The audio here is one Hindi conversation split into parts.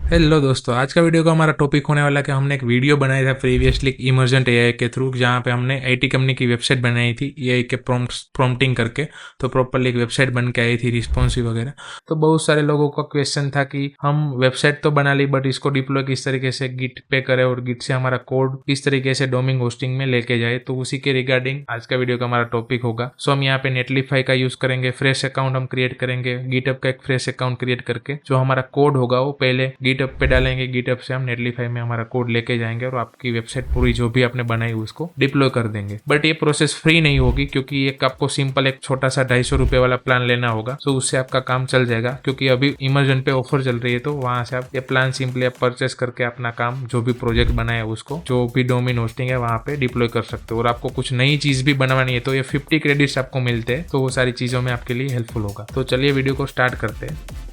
हेलो दोस्तों, आज का वीडियो का हमारा टॉपिक होने वाला है कि हमने एक वीडियो बनाया था प्रीवियसली इमर्जेंट एआई के थ्रू, जहाँ पे हमने आईटी कंपनी की वेबसाइट बनाई थी एआई के प्रॉम्प्टिंग करके। तो प्रॉपरली एक वेबसाइट बन के आई थी, रिस्पॉन्सिव वगैरह। तो बहुत सारे लोगों का क्वेश्चन था कि हम वेबसाइट तो बना ली बट इसको डिप्लॉय किस तरीके से गिट पे करें और गिट से हमारा कोड किस तरीके से डोमेन होस्टिंग में लेके जाए। तो उसी के रिगार्डिंग आज का वीडियो का हमारा टॉपिक होगा। सो हम यहाँ पे नेटलीफाई का यूज करेंगे, फ्रेश अकाउंट हम क्रिएट करेंगे, गिटहब का एक फ्रेश अकाउंट क्रिएट करके जो हमारा कोड होगा वो पहले गिटहब पे डालेंगे। गिटहब से हम नेटलीफाई में हमारा कोड लेके जाएंगे और आपकी वेबसाइट पूरी जो भी आपने बनाई उसको डिप्लॉय कर देंगे। बट ये प्रोसेस फ्री नहीं होगी, क्योंकि एक आपको सिंपल एक छोटा सा 250 रुपए वाला प्लान लेना होगा। तो उससे आपका काम चल जाएगा, क्योंकि अभी इमर्जन पे ऑफर चल रही है। तो वहां से आप ये प्लान सिंपली आप परचेस करके अपना काम जो भी प्रोजेक्ट बनाया उसको जो भी डोमेन होस्टिंग है वहां पे डिप्लॉय कर सकते हो। और आपको कुछ नई चीज भी बनवानी है तो ये 50 क्रेडिट्स आपको मिलते हैं, तो वो सारी चीजों में आपके लिए हेल्पफुल होगा। तो चलिए वीडियो को स्टार्ट करते हैं।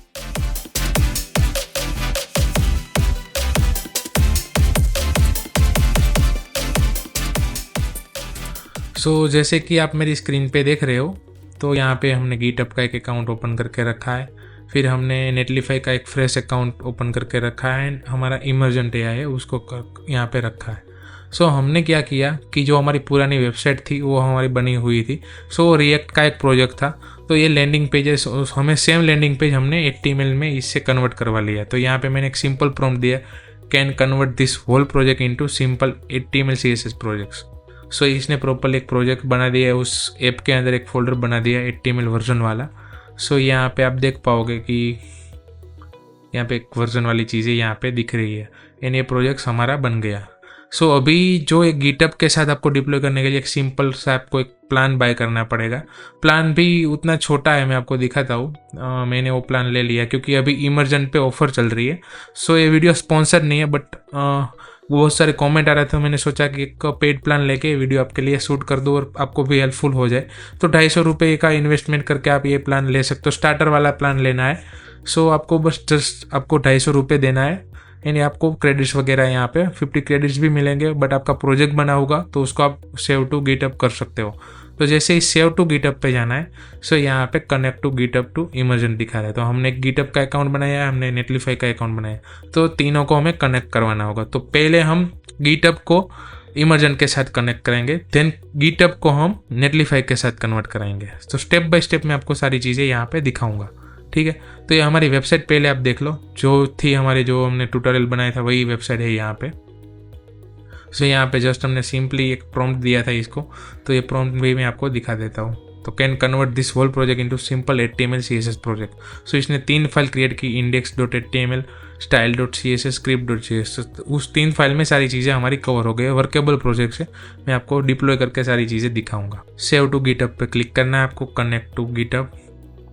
जैसे कि आप मेरी स्क्रीन पे देख रहे हो, तो यहाँ पे हमने गिटहब का एक अकाउंट ओपन करके रखा है। फिर हमने नेटलीफाई का एक फ्रेश अकाउंट ओपन करके रखा है। हमारा इमर्जेंट एआई है उसको यहाँ पे रखा है। हमने क्या किया कि जो हमारी पुरानी वेबसाइट थी वो हमारी बनी हुई थी। रिएक्ट का एक प्रोजेक्ट था, तो ये लैंडिंग पेजेस हमें सेम लैंडिंग पेज हमने HTML में इससे कन्वर्ट करवा लिया। तो यहाँ पे मैंने एक सिंपल प्रॉम्प्ट दिया, can convert this whole project into simple HTML CSS projects. इसने प्रॉपरली एक प्रोजेक्ट बना दिया है, उस ऐप के अंदर एक फोल्डर बना दिया HTML वर्जन वाला। यहाँ पे आप देख पाओगे कि यहाँ पे एक वर्जन वाली चीज़ें यहाँ पे दिख रही है एंड ये प्रोजेक्ट हमारा बन गया। अभी जो एक गिटहब के साथ आपको डिप्लॉय करने के लिए एक सिंपल सा आपको एक प्लान बाय करना पड़ेगा। प्लान भी उतना छोटा है, मैं आपको दिखाता हूँ। मैंने वो प्लान ले लिया क्योंकि अभी इमर्जेंट पे ऑफर चल रही है। ये वीडियो स्पॉन्सर नहीं है, बट बहुत सारे कमेंट आ रहे थे, मैंने सोचा कि एक पेड प्लान लेके वीडियो आपके लिए शूट कर दूँ और आपको भी हेल्पफुल हो जाए। तो 250 रुपये का इन्वेस्टमेंट करके आप ये प्लान ले सकते हो। स्टार्टर वाला प्लान लेना है। आपको बस जस्ट आपको 250 रुपये देना है यानी आपको क्रेडिट्स वगैरह यहाँ पे 50 क्रेडिट्स भी मिलेंगे। बट आपका प्रोजेक्ट बना होगा तो उसको आप सेव टू गिटहब कर सकते हो। तो जैसे ही सेव टू गिटहब पे जाना है, यहाँ पे connect to GitHub to emergent दिखा रहा है। तो हमने एक गिटहब का अकाउंट बनाया है, हमने नेटलीफाई का अकाउंट बनाया, तो तीनों को हमें कनेक्ट करवाना होगा। तो पहले हम गिटहब को इमर्जेंट के साथ कनेक्ट करेंगे, देन गिटहब को हम नेटलीफाई के साथ कन्वर्ट कराएंगे। तो स्टेप बाय स्टेप मैं आपको सारी चीज़ें यहाँ पे दिखाऊंगा, ठीक है। तो ये हमारी वेबसाइट पहले आप देख लो, जो थी हमारे जो हमने ट्यूटोरियल बनाया था वही वेबसाइट है यहाँ पे। यहाँ पे जस्ट हमने सिंपली एक प्रॉम्प्ट दिया था इसको, तो ये प्रॉम्प्ट भी मैं आपको दिखा देता हूँ। तो can convert this whole project into simple HTML CSS project. इसने 3 फाइल क्रिएट की, index.html, style.css, script.css। उस 3 फाइल में सारी चीज़ें हमारी कवर हो गई। वर्केबल प्रोजेक्ट से मैं आपको डिप्लॉय करके सारी चीज़ें दिखाऊंगा। सेव टू गिटहब पे क्लिक करना है आपको, connect to GitHub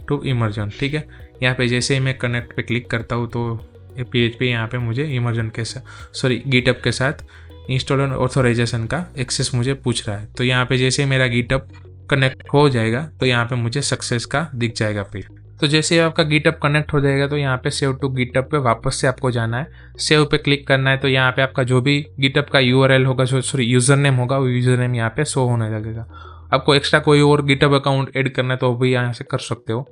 to emergent, ठीक है। यहाँ पे जैसे ही मैं कनेक्ट पे क्लिक करता हूँ तो ये PHP यहाँ पे मुझे इमर्जेंट के साथ गिटहब के साथ इंस्टॉल और ऑथोराइजेशन का एक्सेस मुझे पूछ रहा है। तो यहाँ पे जैसे मेरा गिटहब कनेक्ट हो जाएगा तो यहाँ पे मुझे सक्सेस का दिख जाएगा पेज। तो जैसे आपका गिटहब कनेक्ट हो जाएगा तो यहाँ पे सेव टू गिटहब पे वापस से आपको जाना है, सेव पे क्लिक करना है। तो यहाँ पे आपका जो भी गिटहब का URL होगा, यूजर नेम होगा, वो यूजर नेम यहाँ पे शो होने लगेगा। आपको एक्स्ट्रा कोई और गिटहब अकाउंट ऐड करना है तो वो भी यहाँ से कर सकते हो।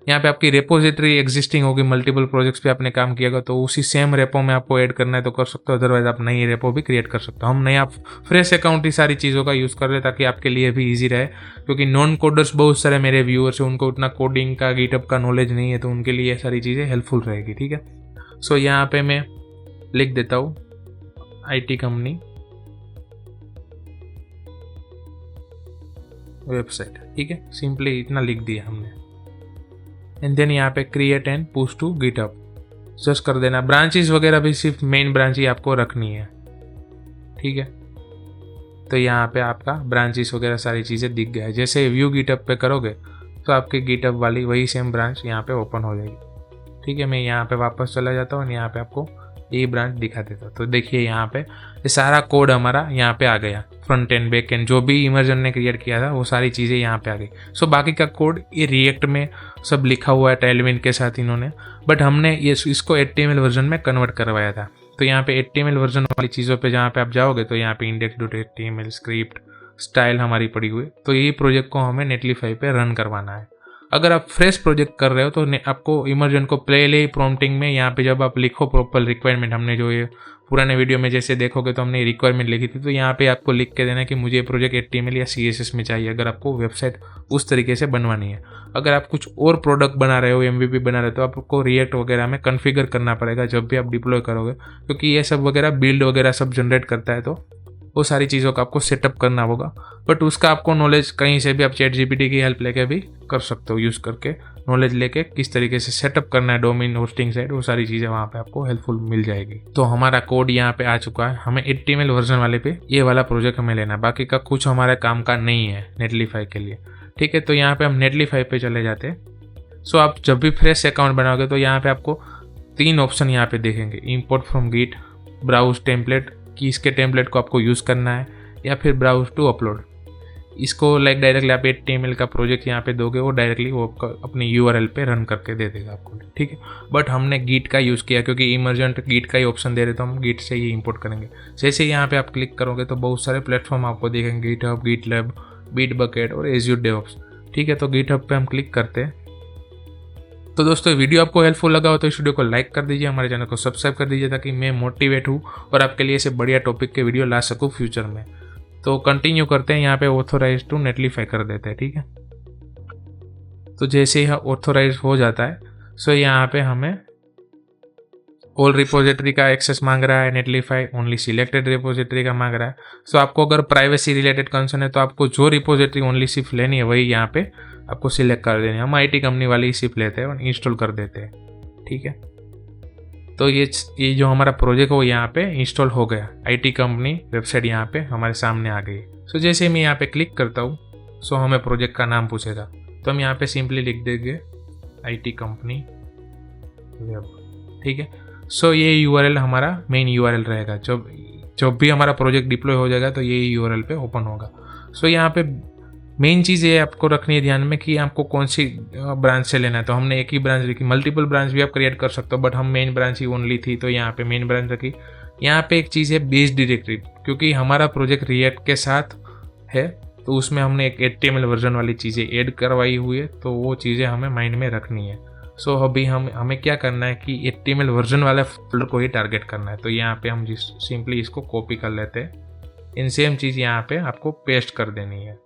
यहाँ पे आपकी रेपोजिटरी एग्जिस्टिंग होगी, मल्टीपल प्रोजेक्ट्स पे आपने काम किया तो उसी सेम रेपो में आपको ऐड करना है तो कर सकते हो, अदरवाइज आप नई रेपो भी क्रिएट कर सकते हो। हम नया फ्रेश अकाउंट ही सारी चीज़ों का यूज़ कर रहे हैं ताकि आपके लिए भी ईजी रहे, क्योंकि नॉन कोडर्स बहुत सारे मेरे व्यूअर्स हैं, उनको उतना कोडिंग का गिटहब का नॉलेज नहीं है, तो उनके लिए सारी चीज़ें हेल्पफुल रहेगी, ठीक है। यहाँ पे मैं लिख देता हूँ IT कंपनी वेबसाइट, ठीक है। सिंपली इतना लिख दिया हमने एंड देन यहाँ पे create and push to GitHub just कर देना। ब्रांचेस वगैरह भी सिर्फ मेन ब्रांच ही आपको रखनी है, ठीक है। तो यहाँ पे आपका ब्रांचेस वगैरह सारी चीज़ें दिख गया है। जैसे व्यू गिटहब पे करोगे तो आपके गिटहब वाली वही सेम ब्रांच यहाँ पे ओपन हो जाएगी, ठीक है। मैं यहाँ पे वापस चला जाता हूँ और यहाँ पे आपको ये ब्रांच दिखा देता हूँ। तो देखिए यहाँ पे ये सारा कोड हमारा यहाँ पे आ गया, फ्रंट एंड बैक एंड जो भी इमर्जन ने क्रिएट किया था वो सारी चीज़ें यहाँ पे आ गई। बाकी का कोड ये रिएक्ट में सब लिखा हुआ है टेलविन के साथ इन्होंने, बट हमने ये इसको HTML वर्जन में कन्वर्ट करवाया था। तो यहाँ पे HTML वर्जन वाली चीज़ों पे जहाँ पे आप जाओगे तो यहाँ पे index.html, स्क्रिप्ट, स्टाइल हमारी पड़ी हुई। तो यही प्रोजेक्ट को हमें नेटलीफाई पे रन करवाना है। अगर आप फ्रेश प्रोजेक्ट कर रहे हो तो आपको इमर्जन को पहले प्रॉम्प्टिंग में यहाँ पे जब आप लिखो प्रॉपर रिक्वायरमेंट, हमने जो ये पुराने वीडियो में जैसे देखोगे तो हमने रिक्वायरमेंट लिखी थी, तो यहाँ पे आपको लिख के देना है कि मुझे ये प्रोजेक्ट HTML या CSS में चाहिए, अगर आपको वेबसाइट उस तरीके से बनवानी है। अगर आप कुछ और प्रोडक्ट बना रहे हो, MVP बना रहे हो, तो आपको रिएक्ट वगैरह में कॉन्फ़िगर करना पड़ेगा जब भी आप डिप्लॉय करोगे, क्योंकि ये सब वगैरह बिल्ड वगैरह सब जनरेट करता है, तो वो सारी चीज़ों का आपको सेटअप करना होगा। बट उसका आपको नॉलेज कहीं से भी आप ChatGPT की हेल्प लेके भी कर सकते हो, यूज़ करके नॉलेज लेके किस तरीके से सेटअप करना है डोमेन होस्टिंग साइट, वो सारी चीज़ें वहाँ पे आपको हेल्पफुल मिल जाएगी। तो हमारा कोड यहाँ पे आ चुका है, हमें HTML वर्जन वाले पे ये वाला प्रोजेक्ट हमें लेना है, बाकी का कुछ हमारे काम का नहीं है नेटलीफाई के लिए। ठीक है, तो यहाँ पे हम नेटलीफाई पे चले जाते हैं। सो आप जब भी फ्रेश अकाउंट बनाओगे तो यहाँ पे आपको 3 ऑप्शन यहाँ पे देखेंगे, import from git, browse template कि इसके टेम्पलेट को आपको यूज़ करना है, या फिर ब्राउज टू अपलोड। इसको लाइक डायरेक्टली आप HTML का प्रोजेक्ट यहाँ पे दोगे, वो डायरेक्टली वो अपनी URL पे रन करके दे देगा आपको। ठीक है, बट हमने गिट का यूज़ किया क्योंकि इमर्जेंट गिट का ही ऑप्शन दे रहे, तो हम गिट से ही इंपोर्ट करेंगे। जैसे यहाँ पे आप क्लिक करोगे तो बहुत सारे प्लेटफॉर्म आपको देखेंगे, गिटहब, गिटलैब, बिटबकेट और एज्यूर डेवऑप्स। ठीक है, तो गिटहब पे हम क्लिक करते हैं। तो दोस्तों वीडियो आपको हेल्पफुल लगा हो तो इस वीडियो को लाइक कर दीजिए, हमारे चैनल को सब्सक्राइब कर दीजिए, ताकि मैं मोटिवेट हूँ और आपके लिए ऐसे बढ़िया टॉपिक के वीडियो ला सकूँ फ्यूचर में। तो कंटिन्यू करते हैं, यहाँ पे ऑथोराइज टू नेटलीफाई कर देते हैं। ठीक है, तो जैसे ही ऑथोराइज हो जाता है, सो यहाँ पे हमें ऑल रिपोजिटरी का एक्सेस मांग रहा है नेटलीफाई, ओनली सिलेक्टेड रिपोजिटरी का मांग रहा है। सो आपको अगर प्राइवेसी रिलेटेड कंसर्न है तो आपको जो रिपोजिटरी ओनली सिर्फ लेनी है वही यहाँ पे आपको सिलेक्ट कर देनी है। हम IT कंपनी वाली ही सिर्फ लेते हैं और इंस्टॉल कर देते हैं। ठीक है, तो ये जो हमारा प्रोजेक्ट हो यहाँ पे इंस्टॉल हो गया, IT कंपनी वेबसाइट यहाँ पे हमारे सामने आ गई। सो जैसे मैं यहाँ पे क्लिक करता हूँ, सो हमें प्रोजेक्ट का नाम पूछेगा, तो हम यहाँ पे सिंपली लिख देंगे IT कंपनी वेब। ठीक है, सो ये URL हमारा मेन URL रहेगा, जब भी हमारा प्रोजेक्ट डिप्लॉय हो जाएगा तो ये URL पे ओपन होगा। सो यहाँ पे मेन चीज़ ये आपको रखनी है ध्यान में कि आपको कौन सी ब्रांच से लेना है। तो हमने एक ही ब्रांच रखी, मल्टीपल ब्रांच भी आप क्रिएट कर सकते हो, बट हम मेन ब्रांच ही ओनली थी तो यहाँ पे मेन ब्रांच रखी। यहाँ पे एक चीज़ है बेस डायरेक्टरी, क्योंकि हमारा प्रोजेक्ट रिएक्ट के साथ है तो उसमें हमने एक HTML वर्जन वाली चीज़ें ऐड करवाई हुई है, तो वो चीज़ें हमें माइंड में रखनी है। सो अभी हमें क्या करना है कि HTML वर्जन वाले फोल्डर को ही टारगेट करना है। तो यहाँ पे हम सिंपली इसको कॉपी कर लेते हैं, इन सेम चीज़ यहाँ पे आपको पेस्ट कर देनी है,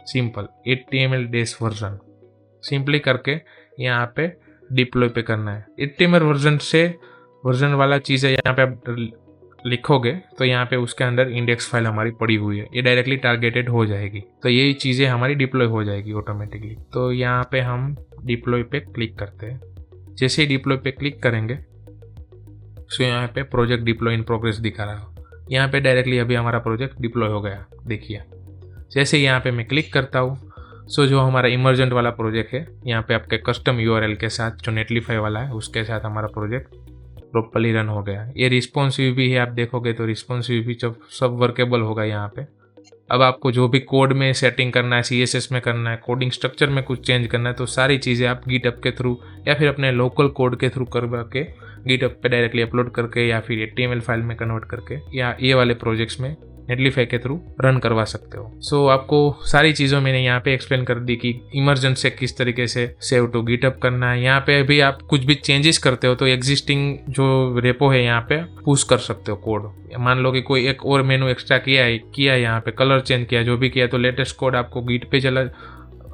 सिंपल HTML डेस वर्जन सिंपली करके यहाँ पे डिप्लॉय पे करना है। HTML वर्जन से वर्जन वाला चीज़ है यहाँ पे आप लिखोगे तो यहाँ पे उसके अंदर इंडेक्स फाइल हमारी पड़ी हुई है, ये डायरेक्टली टारगेटेड हो जाएगी, तो यही चीज़ें हमारी डिप्लॉय हो जाएगी ऑटोमेटिकली। तो यहाँ पे हम डिप्लॉय पे क्लिक करते हैं। जैसे ही डिप्लॉय पे क्लिक करेंगे सो यहाँ पे प्रोजेक्ट डिप्लॉय इन प्रोग्रेस दिखा रहा हो, यहाँ पे डायरेक्टली अभी हमारा प्रोजेक्ट डिप्लॉय हो गया, देखिए। जैसे यहाँ पे मैं क्लिक करता हूँ, सो जो हमारा इमर्जेंट वाला प्रोजेक्ट है यहाँ पे आपके कस्टम URL के साथ जो नेटलीफाई वाला है उसके साथ हमारा प्रोजेक्ट प्रॉपर्ली रन हो गया। ये रिस्पॉन्सिव भी है, आप देखोगे तो रिस्पॉन्सिव भी जब सब वर्केबल होगा यहाँ पे। अब आपको जो भी कोड में सेटिंग करना है, CSS में करना है, कोडिंग स्ट्रक्चर में कुछ चेंज करना है, तो सारी चीज़ें आप गिटहब के थ्रू या फिर अपने लोकल कोड के थ्रू करवा के गिटहब पे डायरेक्टली अपलोड करके या फिर HTML फाइल में कन्वर्ट करके या ये वाले प्रोजेक्ट्स में नेटलीफाई के थ्रू रन करवा सकते हो। सो आपको सारी चीज़ों मैंने यहाँ पे एक्सप्लेन कर दी कि इमर्जेंट से किस तरीके से सेव टू गिटहब करना है। यहाँ पे भी आप कुछ भी चेंजेस करते हो तो एग्जिस्टिंग जो रेपो है यहाँ पे पुश कर सकते हो कोड। मान लो कि कोई एक और मेनू एक्स्ट्रा किया है यहाँ पे कलर चेंज किया, जो भी किया, तो लेटेस्ट कोड आपको गिट पे चला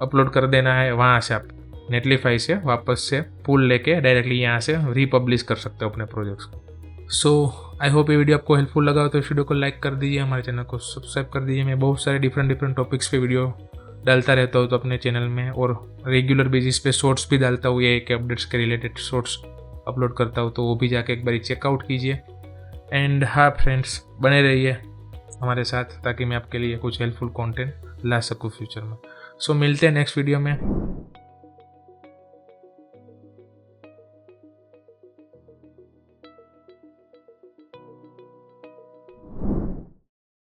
अपलोड कर देना है, वहाँ से आप नेटलीफाई से वापस से पुल लेके डायरेक्टली यहाँ से रीपब्लिश कर सकते हो अपने प्रोजेक्ट्स को। सो आई होप ये वीडियो आपको हेल्पफुल लगा हो तो इस वीडियो को लाइक कर दीजिए, हमारे चैनल को सब्सक्राइब कर दीजिए। मैं बहुत सारे डिफरेंट टॉपिक्स पे वीडियो डालता रहता हूँ तो अपने चैनल में, और रेगुलर बेसिस पे शॉर्ट्स भी डालता हूँ, ये एक अपडेट्स के रिलेटेड शॉर्ट्स अपलोड करता हूँ, तो वो भी जाके एक बार चेकआउट कीजिए। एंड हाँ फ्रेंड्स, बने रहिए हमारे साथ ताकि मैं आपके लिए कुछ हेल्पफुल कंटेंट ला सकूँ फ्यूचर में। सो मिलते हैं नेक्स्ट वीडियो में।